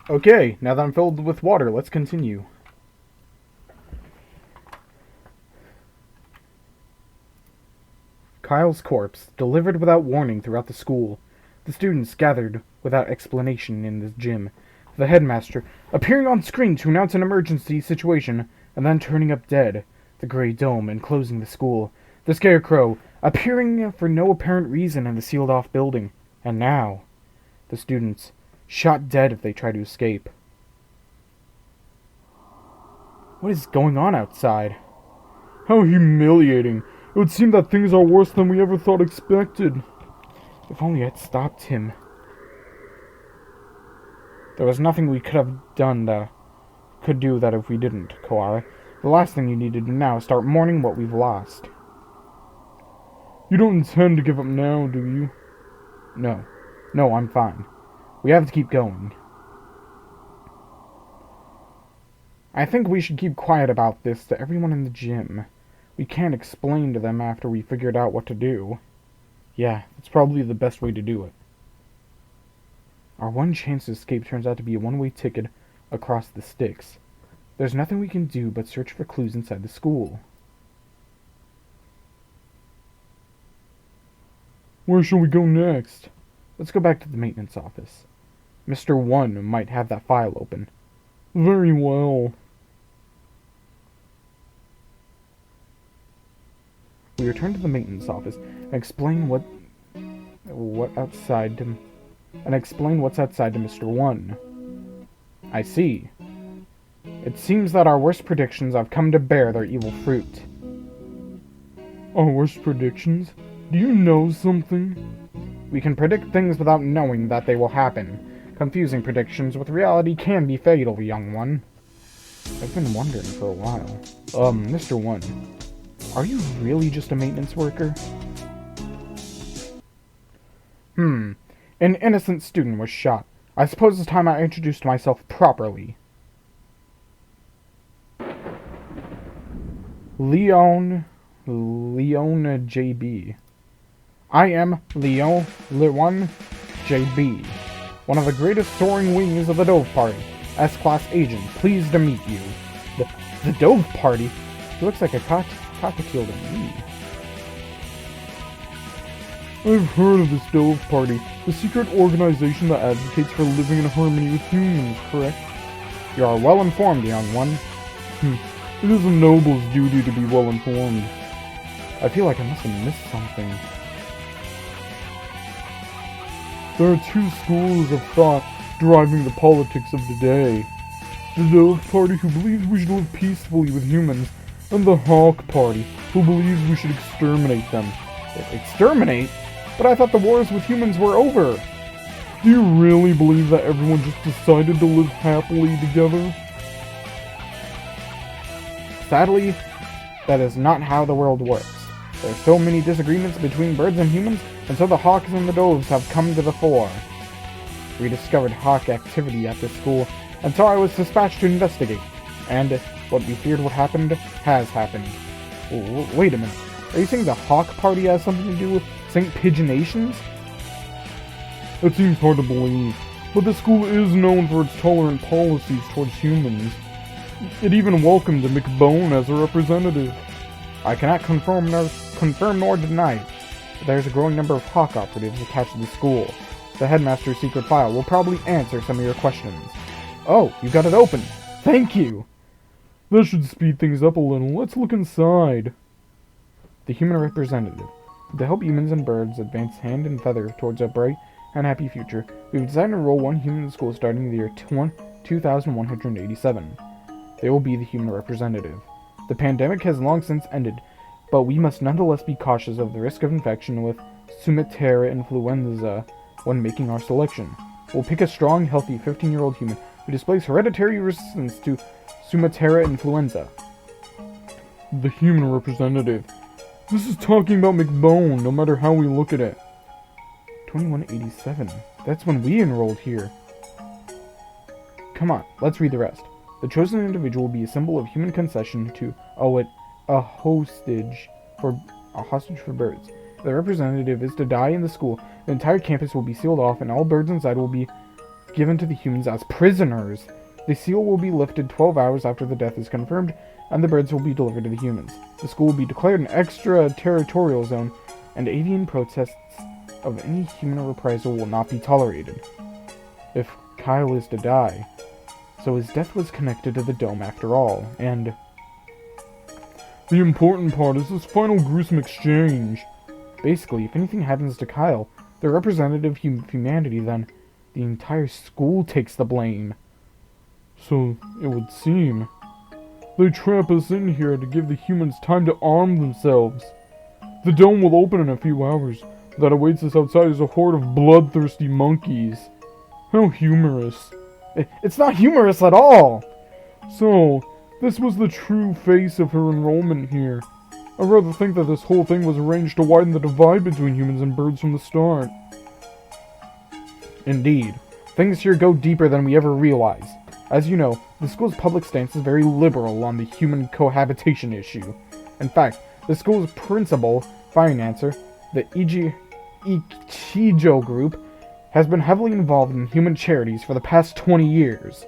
Okay, now that I'm filled with water, let's continue. Kyle's corpse, delivered without warning throughout the school. The students gathered without explanation in the gym. The headmaster, appearing on screen to announce an emergency situation, and then turning up dead. The gray dome enclosing the school. The scarecrow, appearing for no apparent reason in the sealed-off building. And now, the students, shot dead if they try to escape. What is going on outside? How humiliating. It would seem that things are worse than we ever thought expected. If only I'd stopped him. There was nothing we could do that if we didn't, Koala. The last thing you need to do now is start mourning what we've lost. You don't intend to give up now, do you? No. No, I'm fine. We have to keep going. I think we should keep quiet about this to everyone in the gym. We can't explain to them after we figured out what to do. Yeah, that's probably the best way to do it. Our one chance to escape turns out to be a one-way ticket across the sticks. There's nothing we can do but search for clues inside the school. Where shall we go next? Let's go back to the maintenance office. Mr. One might have that file open. Very well. We return to the maintenance office and explain what's outside to Mr. One. I see. It seems that our worst predictions have come to bear their evil fruit. Our worst predictions? Do you know something? We can predict things without knowing that they will happen. Confusing predictions with reality can be fatal, young one. I've been wondering for a while. Mr. One, are you really just a maintenance worker? An innocent student was shot. I suppose it's time I introduced myself properly. Leon JB. I am Leon JB, one of the greatest soaring wings of the Dove Party. S-Class agent, pleased to meet you. The Dove Party? He looks like a cockatiel to me. I've heard of this Dove Party, the secret organization that advocates for living in harmony with humans, correct? You are well informed, young one. It is a noble's duty to be well informed. I feel like I must have missed something. There are two schools of thought driving the politics of today. The Dove Party, who believes we should live peacefully with humans, and the Hawk Party, who believes we should exterminate them. Exterminate? But I thought the wars with humans were over. Do you really believe that everyone just decided to live happily together? Sadly, that is not how the world works. There are so many disagreements between birds and humans, and so the hawks and the doves have come to the fore. We discovered hawk activity at this school, and so I was dispatched to investigate. And what we feared would happen has happened. Wait a minute. Are you saying the Hawk Party has something to do with St. Pigeonations? It seems hard to believe, but the school is known for its tolerant policies towards humans. It even welcomed McBonerton as a representative. I cannot confirm nor deny it. There's a growing number of Hawk operatives attached to the school. The headmaster's secret file will probably answer some of your questions. Oh, you got it open. Thank you. That should speed things up a little. Let's look inside. The human representative. To help humans and birds advance hand and feather towards a bright and happy future, we've decided to enroll one human in school starting in the year 2187. They will be the human representative. The pandemic has long since ended, but we must nonetheless be cautious of the risk of infection with Sumatera influenza when making our selection. We'll pick a strong, healthy 15-year-old human who displays hereditary resistance to Sumatera influenza. The human representative. This is talking about McBone, no matter how we look at it. 2187. That's when we enrolled here. Come on, let's read the rest. The chosen individual will be a symbol of human concession to a hostage for birds. If the representative is to die in the school, the entire campus will be sealed off and all birds inside will be given to the humans as prisoners. The seal will be lifted 12 hours after the death is confirmed, and the birds will be delivered to the humans. The school will be declared an extraterritorial zone, and avian protests of any human reprisal will not be tolerated. If Kyle is to die, so his death was connected to the dome after all, and the important part is this final gruesome exchange. Basically, if anything happens to Kyle, the representative of humanity, then the entire school takes the blame. So it would seem. They trap us in here to give the humans time to arm themselves. The dome will open in a few hours. That awaits us outside is a horde of bloodthirsty monkeys. How humorous. It's not humorous at all! So, this was the true face of her enrollment here. I rather think that this whole thing was arranged to widen the divide between humans and birds from the start. Indeed. Things here go deeper than we ever realize. As you know, the school's public stance is very liberal on the human cohabitation issue. In fact, the school's principal financer, the Ichijo Group, has been heavily involved in human charities for the past 20 years.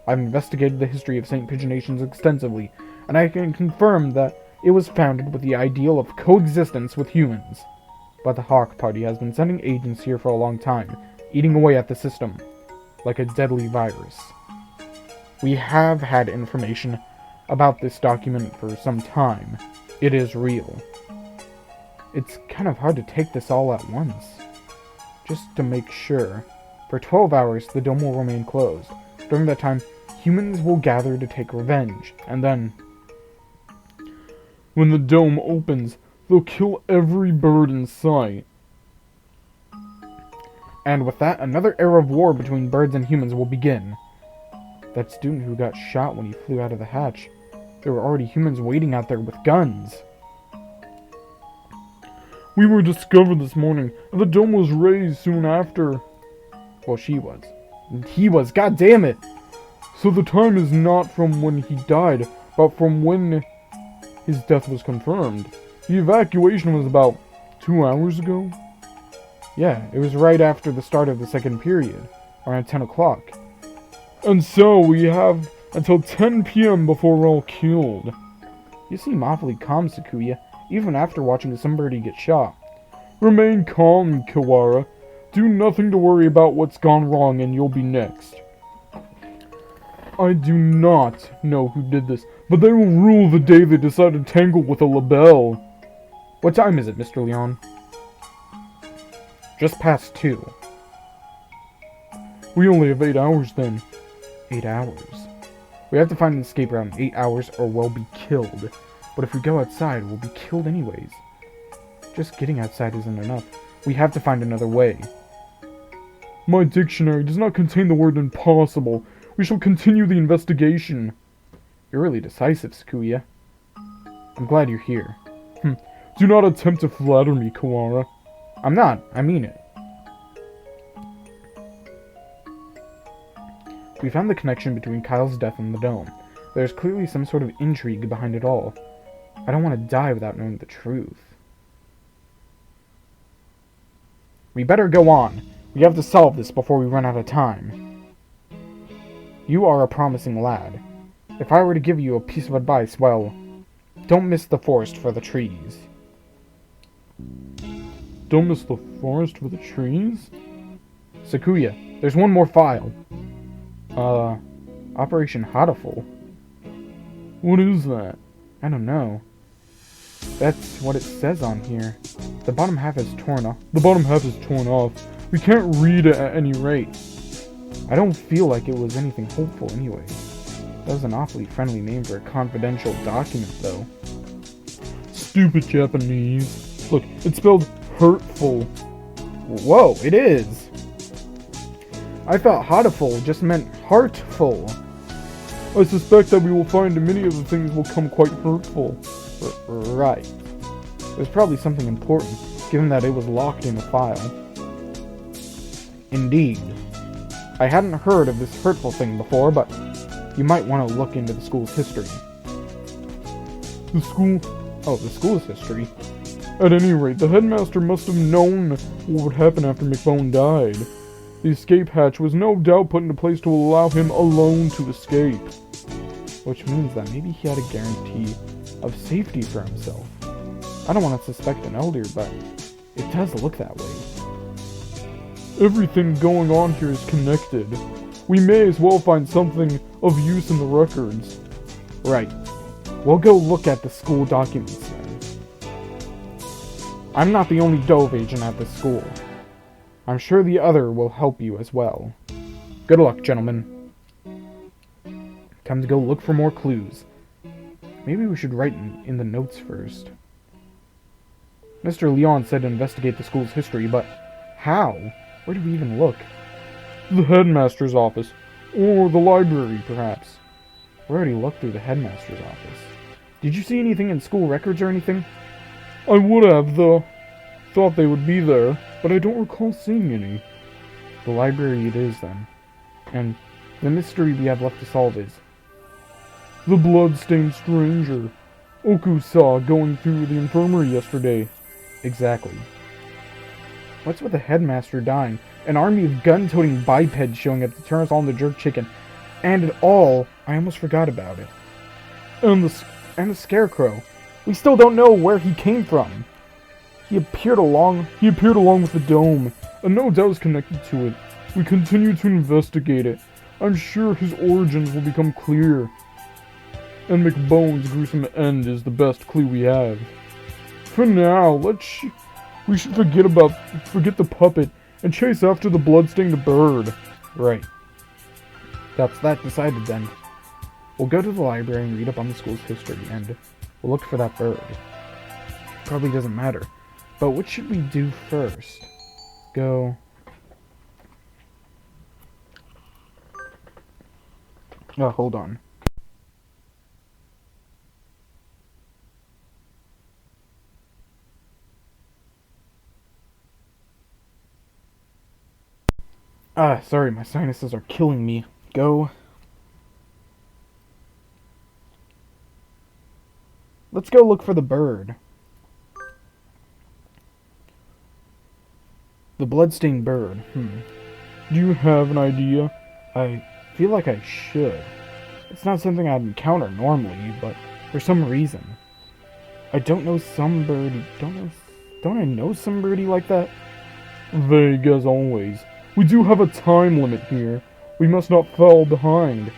I've investigated the history of St. Pigeonations extensively, and I can confirm that it was founded with the ideal of coexistence with humans. But the Hawk Party has been sending agents here for a long time, eating away at the system, like a deadly virus. We have had information about this document for some time. It is real. It's kind of hard to take this all at once. Just to make sure, for 12 hours the dome will remain closed. During that time, humans will gather to take revenge, and then when the dome opens, they'll kill every bird in sight. And with that, another era of war between birds and humans will begin. That student who got shot when he flew out of the hatch, there were already humans waiting out there with guns. We were discovered this morning, and the dome was raised soon after. Well, she was. He was, god damn it! So the time is not from when he died, but from when his death was confirmed. The evacuation was about 2 hours ago? Yeah, it was right after the start of the second period, around 10 o'clock. And so we have until 10 p.m. before we're all killed. You seem awfully calm, Sakuya, even after watching somebody get shot. Remain calm, Kiwara. Do nothing to worry about what's gone wrong and you'll be next. I do not know who did this, but they will rule the day they decide to tangle with a label. What time is it, Mr. Leon? Just past 2. We only have 8 hours then. 8 hours. We have to find an escape route in 8 hours or we'll be killed. But if we go outside, we'll be killed anyways. Just getting outside isn't enough. We have to find another way. My dictionary does not contain the word impossible. We shall continue the investigation. You're really decisive, Sakuya. I'm glad you're here. Do not attempt to flatter me, Kiwara. I'm not. I mean it. We found the connection between Kyle's death and the dome. There's clearly some sort of intrigue behind it all. I don't want to die without knowing the truth. We better go on. We have to solve this before we run out of time. You are a promising lad. If I were to give you a piece of advice, well, don't miss the forest for the trees. Don't miss the forest for the trees? Sakuya, there's one more file. Operation Hatoful. What is that? I don't know. That's what it says on here. The bottom half is torn off. The bottom half is torn off. We can't read it at any rate. I don't feel like it was anything hopeful anyway. That was an awfully friendly name for a confidential document, though. Stupid Japanese. Look, it's spelled hurtful. Whoa, it is! I thought Hatoful just meant heartful. I suspect that we will find many of the things will come quite hurtful. Right. It was probably something important, given that it was locked in a file. Indeed. I hadn't heard of this hurtful thing before, but you might want to look into the school's history. The school? Oh, the school's history. At any rate, the headmaster must have known what would happen after McBone died. The escape hatch was no doubt put into place to allow him alone to escape. Which means that maybe he had a guarantee of safety for himself. I don't want to suspect an elder, but it does look that way. Everything going on here is connected. We may as well find something of use in the records. Right. We'll go look at the school documents then. I'm not the only Dove agent at this school. I'm sure the other will help you as well. Good luck, gentlemen. Time to go look for more clues. Maybe we should write in the notes first. Mr. Leon said to investigate the school's history, but how? Where do we even look? The headmaster's office. Or the library, perhaps. We already looked through the headmaster's office. Did you see anything in school records or anything? I would have, though. Thought they would be there, but I don't recall seeing any. The library it is, then. And the mystery we have left to solve is the blood-stained stranger Oku saw going through the infirmary yesterday. Exactly. What's with the headmaster dying, an army of gun-toting bipeds showing up to turn us all into jerk chicken, and it all, I almost forgot about it. And the scarecrow. We still don't know where he came from. He appeared along with the dome, and no doubt is connected to it. We continue to investigate it. I'm sure his origins will become clear. And McBone's gruesome end is the best clue we have. For now, we should forget the puppet and chase after the bloodstained bird. Right. That's that decided then. We'll go to the library and read up on the school's history, and we'll look for that bird. Probably doesn't matter. But what should we do first? Go... Oh, hold on. Sorry, my sinuses are killing me. Go. Let's go look for the bird. The bloodstained bird. Do you have an idea? I feel like I should. It's not something I'd encounter normally, but for some reason. I don't know some birdie. Don't I know some birdie like that? Vague as always. We do have a time limit here. We must not fall behind.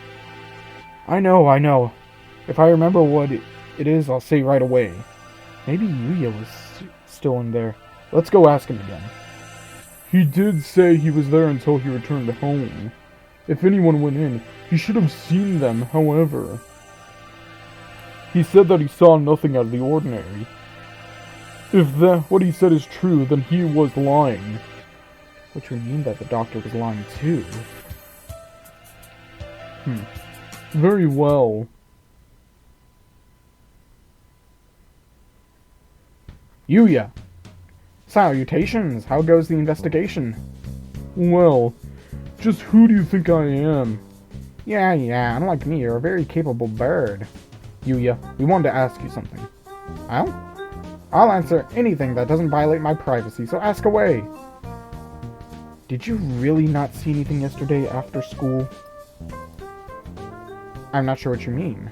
I know. If I remember what it is, I'll say right away. Maybe Yuya was still in there. Let's go ask him again. He did say he was there until he returned home. If anyone went in, he should have seen them, however. He said that he saw nothing out of the ordinary. If what he said is true, then he was lying. Which would mean that the doctor was lying too. Very well. Yuya! Salutations! How goes the investigation? Well, just who do you think I am? Yeah, unlike me, you're a very capable bird. Yuya, we wanted to ask you something. I'll answer anything that doesn't violate my privacy, so ask away. Did you really not see anything yesterday after school? I'm not sure what you mean.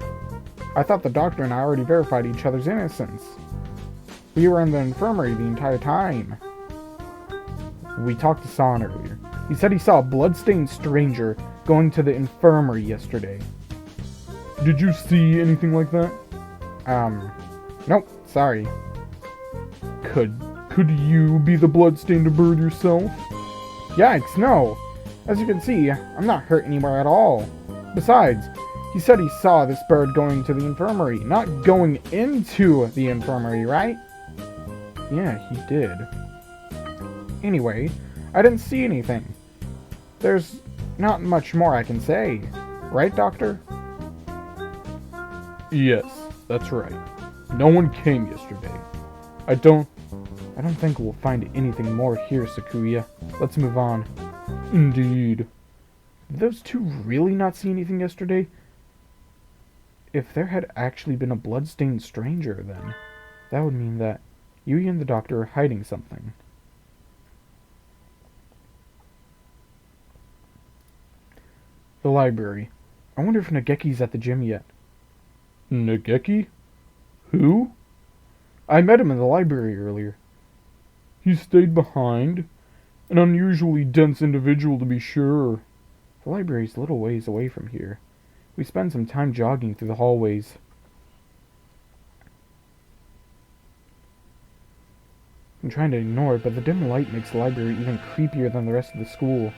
I thought the doctor and I already verified each other's innocence. We were in the infirmary the entire time. We talked to San earlier. He said he saw a bloodstained stranger going to the infirmary yesterday. Did you see anything like that? Nope, sorry. Could you be the bloodstained bird yourself? Yikes, no. As you can see, I'm not hurt anywhere at all. Besides, he said he saw this bird going to the infirmary, not going into the infirmary, right? Yeah, he did. Anyway, I didn't see anything. There's not much more I can say. Right, Doctor? Yes, that's right. No one came yesterday. I don't think we'll find anything more here, Sakuya. Let's move on. Indeed. Did those two really not see anything yesterday? If there had actually been a blood-stained stranger, then that would mean that Yuya and the doctor are hiding something. The library. I wonder if Nageki's at the gym yet. Nageki? Who? I met him in the library earlier. He stayed behind? An unusually dense individual, to be sure. The library's a little ways away from here. We spend some time jogging through the hallways. I'm trying to ignore it, but the dim light makes the library even creepier than the rest of the school.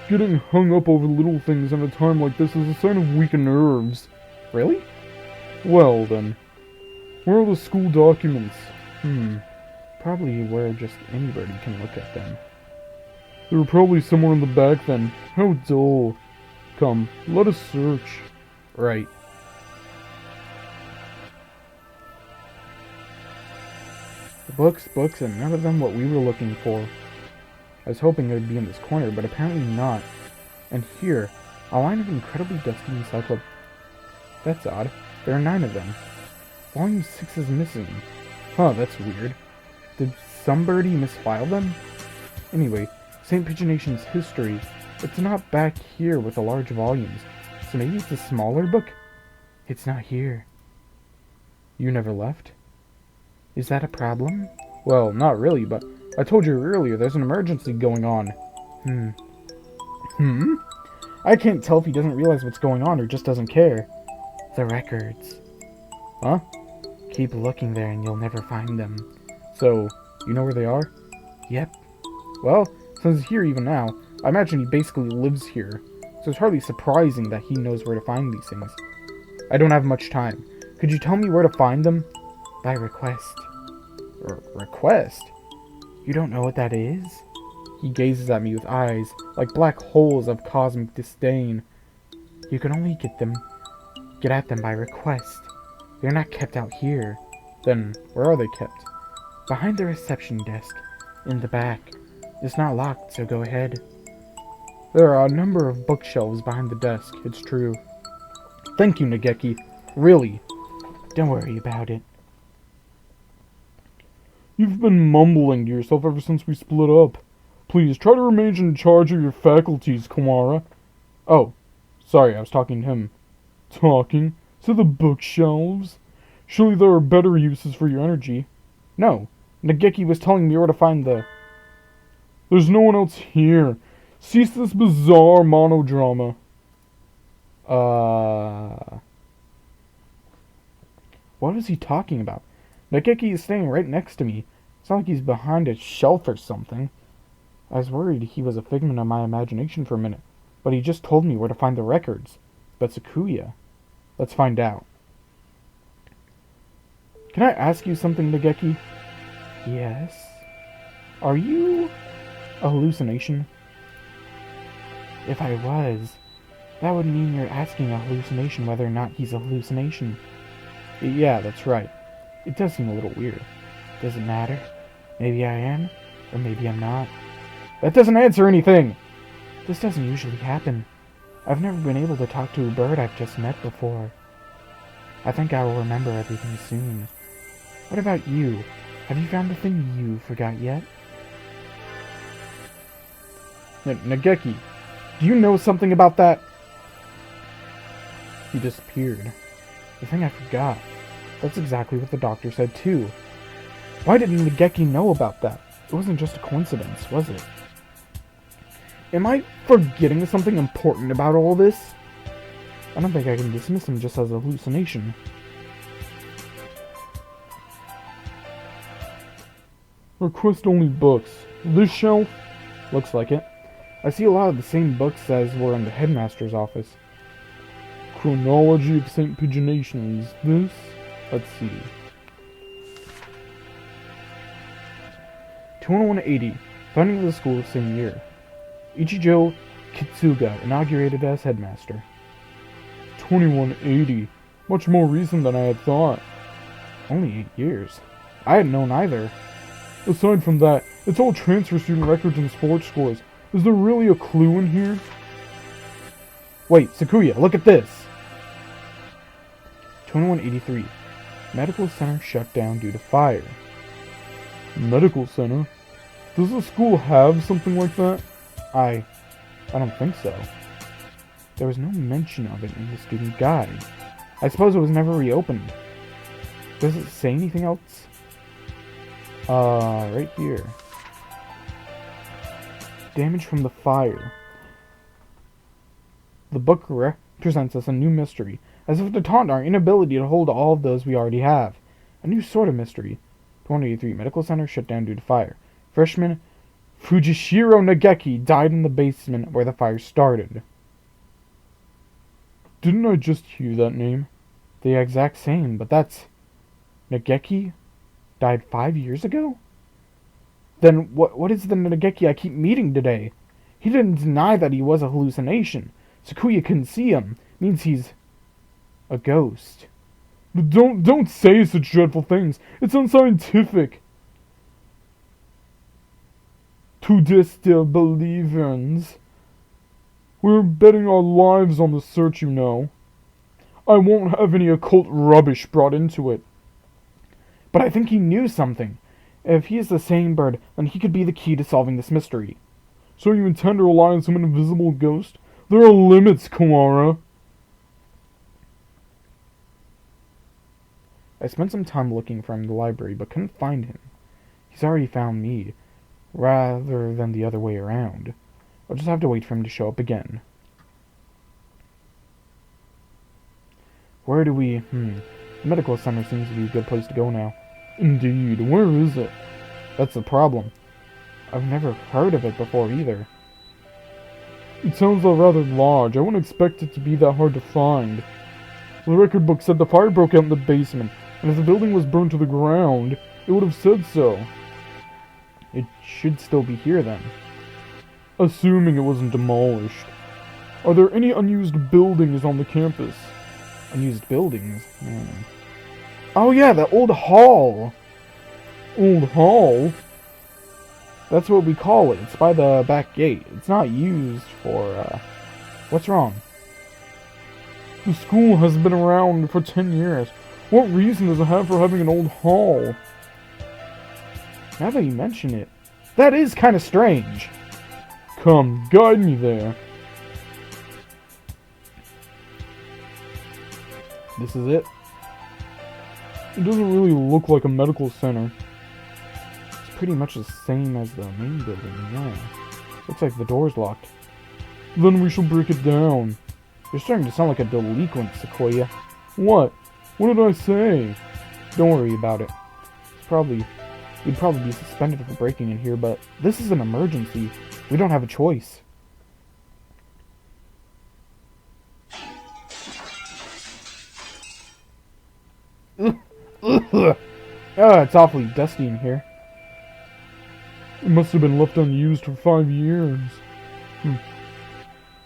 Getting hung up over little things at a time like this is a sign of weak nerves. Really? Well then, where are the school documents? Probably where just anybody can look at them. They were probably somewhere in the back then. How dull. Come, let us search. Right. The books, and none of them what we were looking for. I was hoping it would be in this corner, but apparently not. And here, a line of incredibly dusty encyclopedias. That's odd. There are 9 of them. Volume 6 is missing. Huh, that's weird. Did somebody misfile them? Anyway, St. Pigeonation's history. It's not back here with the large volumes. So maybe it's a smaller book? It's not here. You never left? Is that a problem? Well, not really, but I told you earlier there's an emergency going on. I can't tell if he doesn't realize what's going on or just doesn't care. The records. Huh? Keep looking there and you'll never find them. So, you know where they are? Yep. Well, since he's here even now, I imagine he basically lives here. So it's hardly surprising that he knows where to find these things. I don't have much time. Could you tell me where to find them? By request. Request? You don't know what that is? He gazes at me with eyes like black holes of cosmic disdain. You can only get at them by request. They're not kept out here. Then, where are they kept? Behind the reception desk, in the back. It's not locked, so go ahead. There are a number of bookshelves behind the desk, it's true. Thank you, Nageki. Really. Don't worry about it. You've been mumbling to yourself ever since we split up. Please, try to remain in charge of your faculties, Komara. Oh, sorry, I was talking to him. Talking? To the bookshelves? Surely there are better uses for your energy. No, Nageki was telling me where to find the... There's no one else here. Cease this bizarre monodrama. What is he talking about? Nageki is staying right next to me. It's not like he's behind a shelf or something. I was worried he was a figment of my imagination for a minute, but he just told me where to find the records. But Sakuya. Let's find out. Can I ask you something, Nageki? Yes? Are you a hallucination? If I was, that would mean you're asking a hallucination whether or not he's a hallucination. Yeah, that's right. It does seem a little weird. Does it matter? Maybe I am, or maybe I'm not. That doesn't answer anything! This doesn't usually happen. I've never been able to talk to a bird I've just met before. I think I will remember everything soon. What about you? Have you found the thing you forgot yet? Nageki, do you know something about that? He disappeared. The thing I forgot. That's exactly what the doctor said too. Why didn't Nageki know about that? It wasn't just a coincidence, was it? Am I forgetting something important about all this? I don't think I can dismiss him just as a hallucination. Request only books. This shelf? Looks like it. I see a lot of the same books as were in the headmaster's office. Chronology of St. Pigeonation is this? Let's see. 2180, founding of the school the same year. Ichijo Kitsuga inaugurated as headmaster. 2180. Much more recent than I had thought. Only 8 years. I hadn't known either. Aside from that, it's all transfer student records and sports scores. Is there really a clue in here? Wait, Sakuya, look at this! 2183. Medical center shut down due to fire. Medical center? Does the school have something like that? I don't think so. There was no mention of it in the student guide. I suppose it was never reopened. Does it say anything else? Right here. Damage from the fire. The book presents us a new mystery, as if to taunt our inability to hold all of those we already have. A new sort of mystery. 2083 Medical Center shut down due to fire. Freshman Fujishiro Nageki died in the basement where the fire started. Didn't I just hear that name? The exact same, but that's... Nageki? Died 5 years ago? Then what is the Nageki I keep meeting today? He didn't deny that he was a hallucination. Sakuya couldn't see him. Means he's... a ghost. But don't say such dreadful things. It's unscientific. To disbelievers. We're betting our lives on the search, you know. I won't have any occult rubbish brought into it. But I think he knew something. If he is the same bird, then he could be the key to solving this mystery. So you intend to rely on some invisible ghost? There are limits, Kumara. I spent some time looking for him in the library, but couldn't find him. He's already found me, rather than the other way around. I'll just have to wait for him to show up again. Where do we... The medical center seems to be a good place to go now. Indeed, where is it? That's the problem. I've never heard of it before either. It sounds rather large. I wouldn't expect it to be that hard to find. The record book said the fire broke out in the basement, and if the building was burned to the ground, it would have said so. It should still be here then. Assuming it wasn't demolished. Are there any unused buildings on the campus? Unused buildings? Oh yeah, the old hall! Old hall? That's what we call it. It's by the back gate. It's not used for, What's wrong? The school has been around for 10 years. What reason does it have for having an old hall? Now that you mention it, that is kind of strange. Come, guide me there. This is it? It doesn't really look like a medical center. It's pretty much the same as the main building, yeah. Looks like the door's locked. Then we shall break it down. You're starting to sound like a delinquent, Sequoia. What? What did I say? Don't worry about it. We'd probably be suspended for breaking in here, but this is an emergency. We don't have a choice. It's awfully dusty in here. It must have been left unused for 5 years.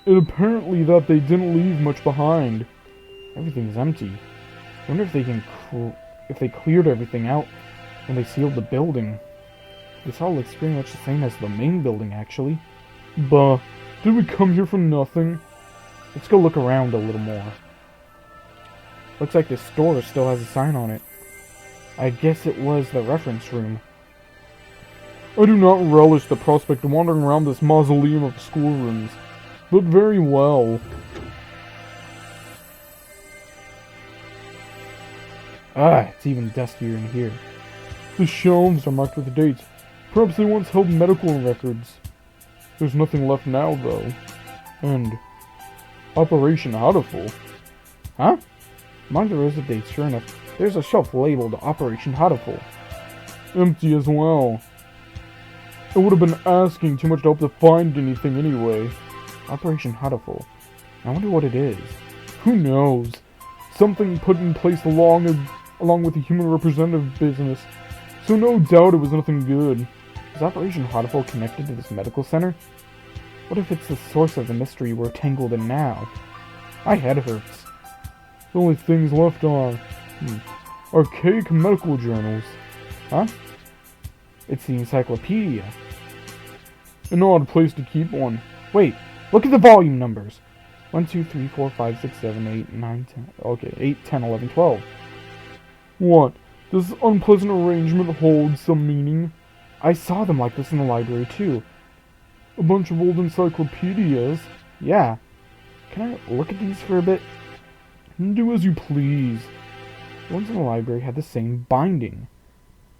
It apparently that they didn't leave much behind. Everything's empty. I wonder if they cleared everything out when they sealed the building. This all looks pretty much the same as the main building, actually. Bah, did we come here for nothing? Let's go look around a little more. Looks like this store still has a sign on it. I guess it was the reference room. I do not relish the prospect of wandering around this mausoleum of schoolrooms, but very well. It's even dustier in here. The shelves are marked with dates. Perhaps they once held medical records. There's nothing left now, though. And Operation Hatoful. Huh? Among the rows of dates, sure enough, there's a shelf labeled Operation Hatoful. Empty as well. It would have been asking too much to hope to find anything anyway. Operation Hatoful. I wonder what it is. Who knows? Something put in place along with the human representative business. So no doubt it was nothing good. Is Operation Hatoful connected to this medical center? What if it's the source of the mystery we're tangled in now? My head hurts. The only things left are archaic medical journals. Huh? It's the encyclopedia. An odd place to keep one. Wait, look at the volume numbers. 1, 2, 3, 4, 5, 6, 7, 8, 9, 10. Okay, 8, 10, 11, 12. What? Does this unpleasant arrangement hold some meaning? I saw them like this in the library too. A bunch of old encyclopedias? Yeah. Can I look at these for a bit? Do as you please. The ones in the library had the same binding.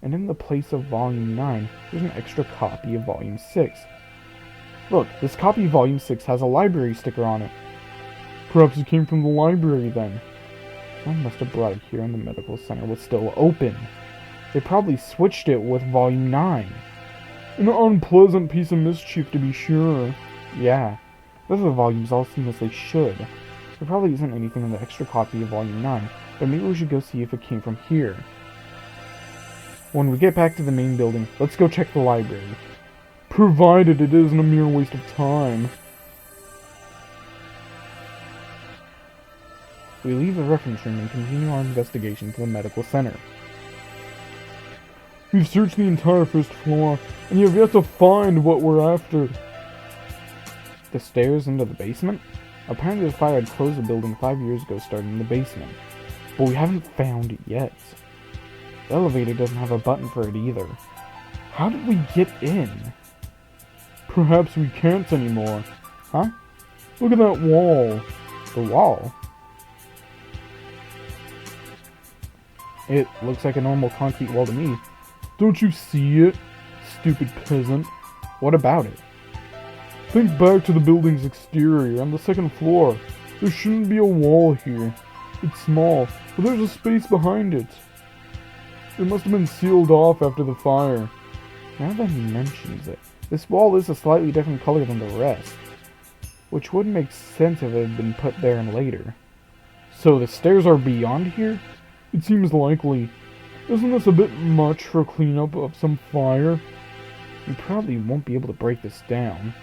And in the place of Volume 9, there's an extra copy of Volume 6. Look, this copy of Volume 6 has a library sticker on it. Perhaps it came from the library then. Someone must have brought it here and the medical center was still open. They probably switched it with Volume 9. An unpleasant piece of mischief, to be sure. Yeah, both of the volumes all seem as they should. There probably isn't anything in the extra copy of Volume 9, but maybe we should go see if it came from here. When we get back to the main building, let's go check the library. Provided it isn't a mere waste of time. We leave the reference room and continue our investigation to the medical center. We've searched the entire first floor, and you have yet to find what we're after. The stairs into the basement? Apparently the fire had closed the building 5 years ago, starting in the basement. But we haven't found it yet. The elevator doesn't have a button for it either. How did we get in? Perhaps we can't anymore. Huh? Look at that wall. The wall? It looks like a normal concrete wall to me. Don't you see it, stupid peasant? What about it? Think back to the building's exterior on the second floor. There shouldn't be a wall here. It's small, but there's a space behind it. It must have been sealed off after the fire. Now that he mentions it, this wall is a slightly different color than the rest, which would make sense if it had been put there later. So the stairs are beyond here? It seems likely. Isn't this a bit much for cleanup of some fire? We probably won't be able to break this down.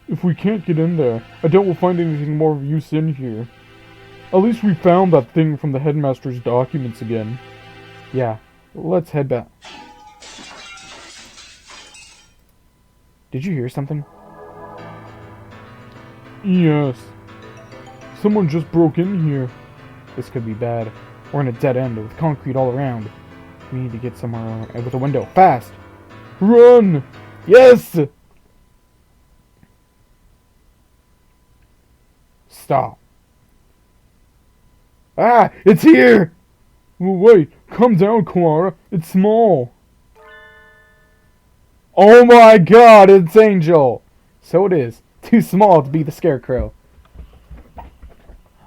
If we can't get in there, I doubt we'll find anything more of use in here. At least we found that thing from the headmaster's documents again. Yeah, let's head back. Did you hear something? Yes. Someone just broke in here. This could be bad. We're in a dead end with concrete all around. We need to get somewhere with a window. Fast! Run! Yes! Stop. Ah! It's here! Well, wait, calm down, Clara. It's small. Oh my god, it's Angel! So it is. Too small to be the Scarecrow.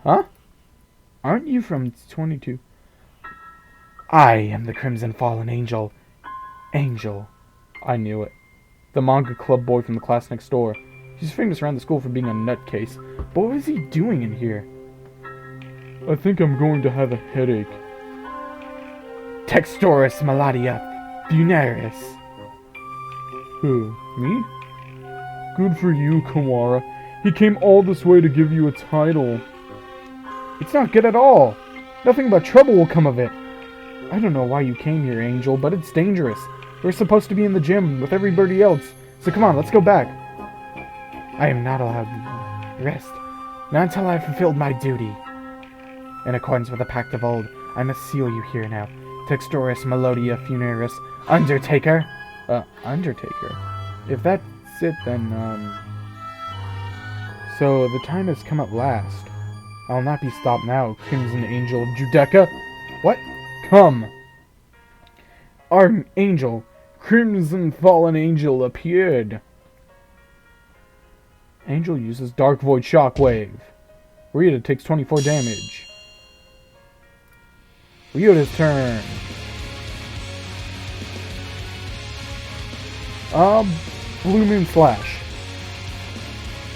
Huh? Aren't you from 22? I am the Crimson Fallen Angel. Angel. I knew it. The manga club boy from the class next door. He's famous around the school for being a nutcase. But what is he doing in here? I think I'm going to have a headache. Textoris Maladia Funeris. Who? Me? Good for you, Kamara. He came all this way to give you a title. It's not good at all. Nothing but trouble will come of it. I don't know why you came here, Angel, but it's dangerous. We're supposed to be in the gym with everybody else. So come on, let's go back. I am not allowed to rest. Not until I have fulfilled my duty. In accordance with the pact of old, I must seal you here now. Textoris Melodia Funeris Undertaker. Undertaker? If that's it, then, So, the time has come at last. I'll not be stopped now, Crimson Angel of Judeca. What? Come! Our angel, Crimson Fallen Angel, appeared. Angel uses Dark Void Shockwave. Rita takes 24 damage. Ryota's turn. Blue Moon Slash.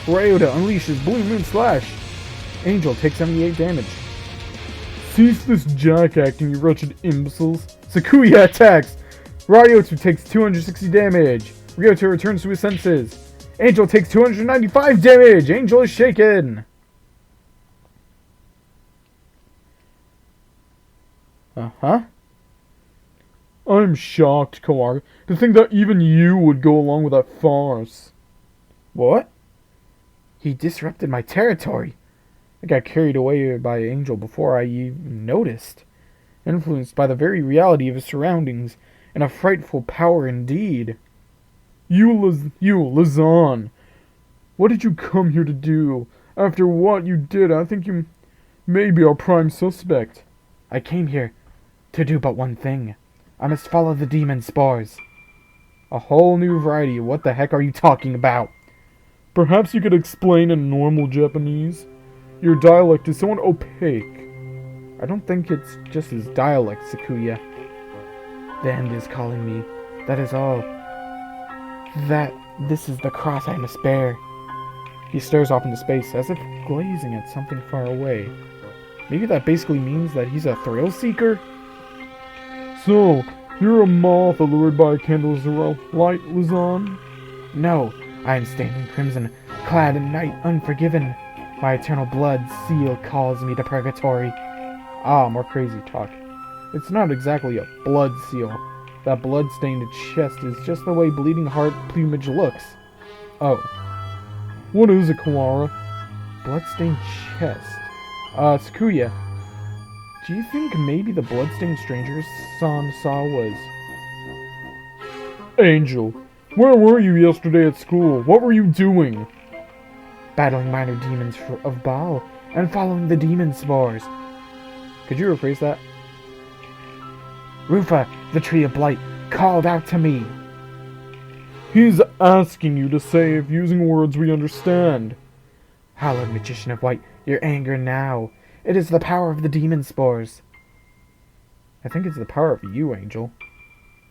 Ryota unleashes Blue Moon Slash. Angel takes 78 damage. Cease this jack-acting, you wretched imbeciles. Sakuya attacks. Ryota takes 260 damage. Ryota returns to his senses. Angel takes 295 damage. Angel is shaken. Uh-huh. I'm shocked, Kawari, to think that even you would go along with that farce. What? He disrupted my territory. I got carried away by Angel before I even noticed. Influenced by the very reality of his surroundings, and a frightful power indeed. You, Lazan. What did you come here to do? After what you did, I think you may be our prime suspect. I came here to do but one thing. I must follow the demon spores. A whole new variety. What the heck are you talking about? Perhaps you could explain in normal Japanese? Your dialect is somewhat opaque. I don't think it's just his dialect, Sakuya. The end is calling me. That is all. This is the cross I must bear. He stares off into space, as if gazing at something far away. Maybe that basically means that he's a thrill seeker? So, you're a moth allured by a candle's light, Luzon? No, I am stained in crimson, clad in night, unforgiven. My eternal blood seal calls me to purgatory. Ah, more crazy talk. It's not exactly a blood seal. That blood-stained chest is just the way bleeding heart plumage looks. Oh. What is it, Kawara? Blood-stained chest. Sakuya, do you think maybe the blood-stained stranger San saw was... Angel, where were you yesterday at school? What were you doing? Battling minor demons of Baal and following the demon spores. Could you rephrase that? Rufa, the Tree of Blight, called out to me. He's asking you to save using words we understand. Hallowed Magician of White, your anger now. It is the power of the demon spores. I think it's the power of you, Angel.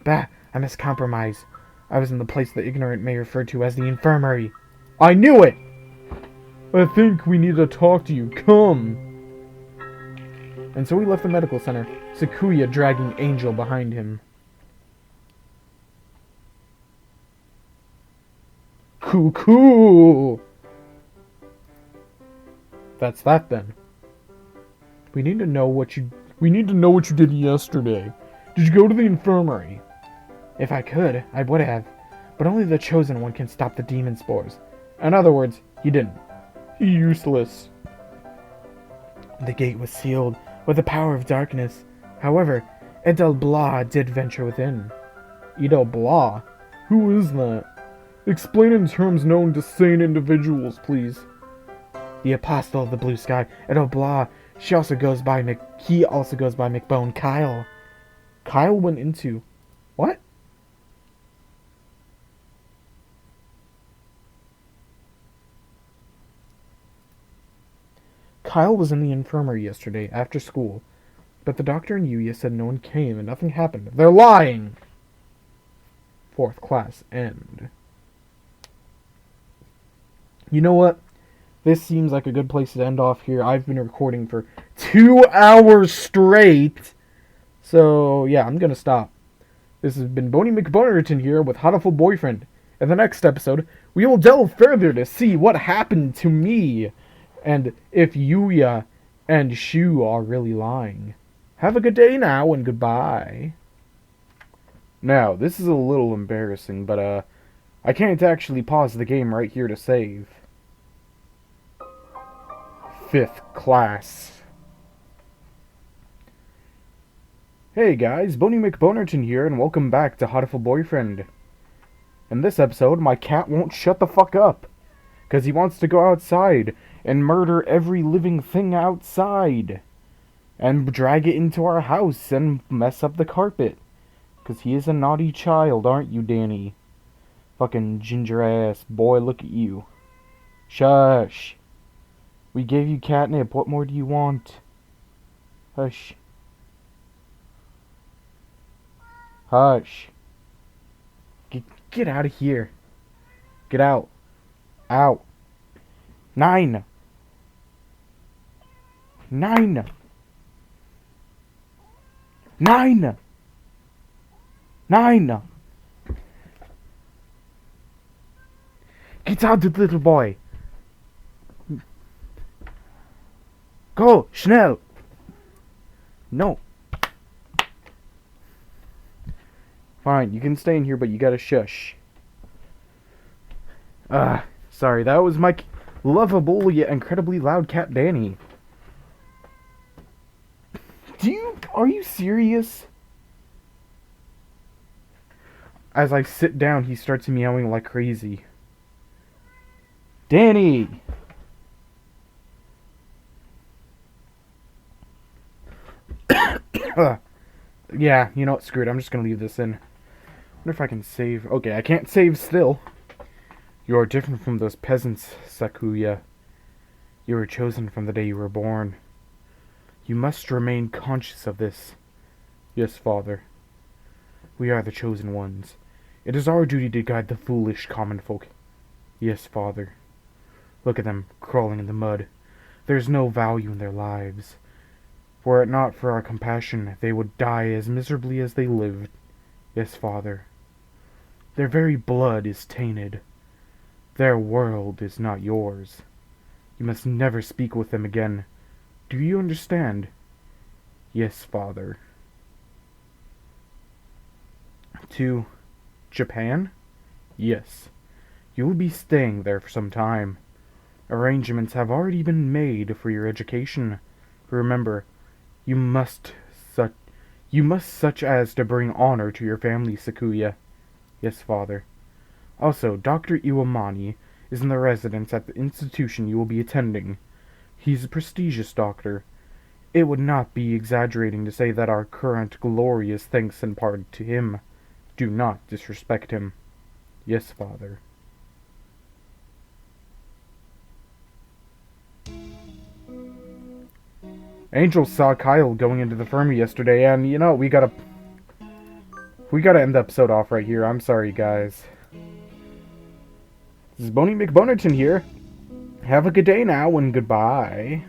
Bah, I must compromise. I was in the place the ignorant may refer to as the infirmary. I knew it! I think we need to talk to you. Come! And so we left the medical center, Sakuya dragging Angel behind him. Cuckoo! That's that then. We need to know what you did yesterday. Did you go to the infirmary? If I could, I would have. But only the chosen one can stop the demon spores. In other words, he didn't. Useless. The gate was sealed with the power of darkness. However, Edel Blah did venture within. Edel Blah? Who is that? Explain in terms known to sane individuals, please. The Apostle of the Blue Sky, Edel Blah. He also goes by McBone Kyle. Kyle went into... What? Kyle was in the infirmary yesterday after school, but the doctor and Yuya said no one came and nothing happened. They're lying! 4th class end. You know what? This seems like a good place to end off here. I've been recording for 2 hours straight. So, yeah, I'm gonna stop. This has been Boney McBonerton here with Hatoful Boyfriend. In the next episode, we will delve further to see what happened to me, and if Yuya and Shu are really lying. Have a good day now, and goodbye. Now, this is a little embarrassing, but, I can't actually pause the game right here to save. 5th class. Hey guys, Boney McBonerton here, and welcome back to Hatoful Boyfriend. In this episode, my cat won't shut the fuck up, because he wants to go outside and murder every living thing outside, and drag it into our house and mess up the carpet, because he is a naughty child, aren't you, Danny? Fucking ginger ass boy, look at you. Shush. We gave you catnip, what more do you want? Hush. Hush. Get out of here. Get out. Out. 9. 9. 9. 9. Get out, little boy. Go, schnell. No. Fine, you can stay in here, but you gotta shush. Sorry, that was my lovable yet incredibly loud cat, Danny. Are you serious? As I sit down, he starts meowing like crazy. Danny! Yeah, you know what? Screw it. I'm just gonna leave this in. Wonder if I can save. Okay, I can't save still. You are different from those peasants, Sakuya. You were chosen from the day you were born. You must remain conscious of this. Yes, Father. We are the chosen ones. It is our duty to guide the foolish common folk. Yes, Father. Look at them, crawling in the mud. There is no value in their lives. Were it not for our compassion, they would die as miserably as they lived. Yes, Father. Their very blood is tainted. Their world is not yours. You must never speak with them again. Do you understand? Yes, Father. To Japan? Yes. You will be staying there for some time. Arrangements have already been made for your education. Remember, you must such as to bring honor to your family, Sakuya. Yes, Father. Also, Dr. Iwamani is in the residence at the institution you will be attending. He's a prestigious doctor. It would not be exaggerating to say that our current glory is thanks in part to him. Do not disrespect him. Yes, Father. Angel saw Kyle going into the Fermi yesterday, and you know, we gotta end the episode off right here. I'm sorry, guys. This is Boney McBonerton here. Have a good day now, and goodbye.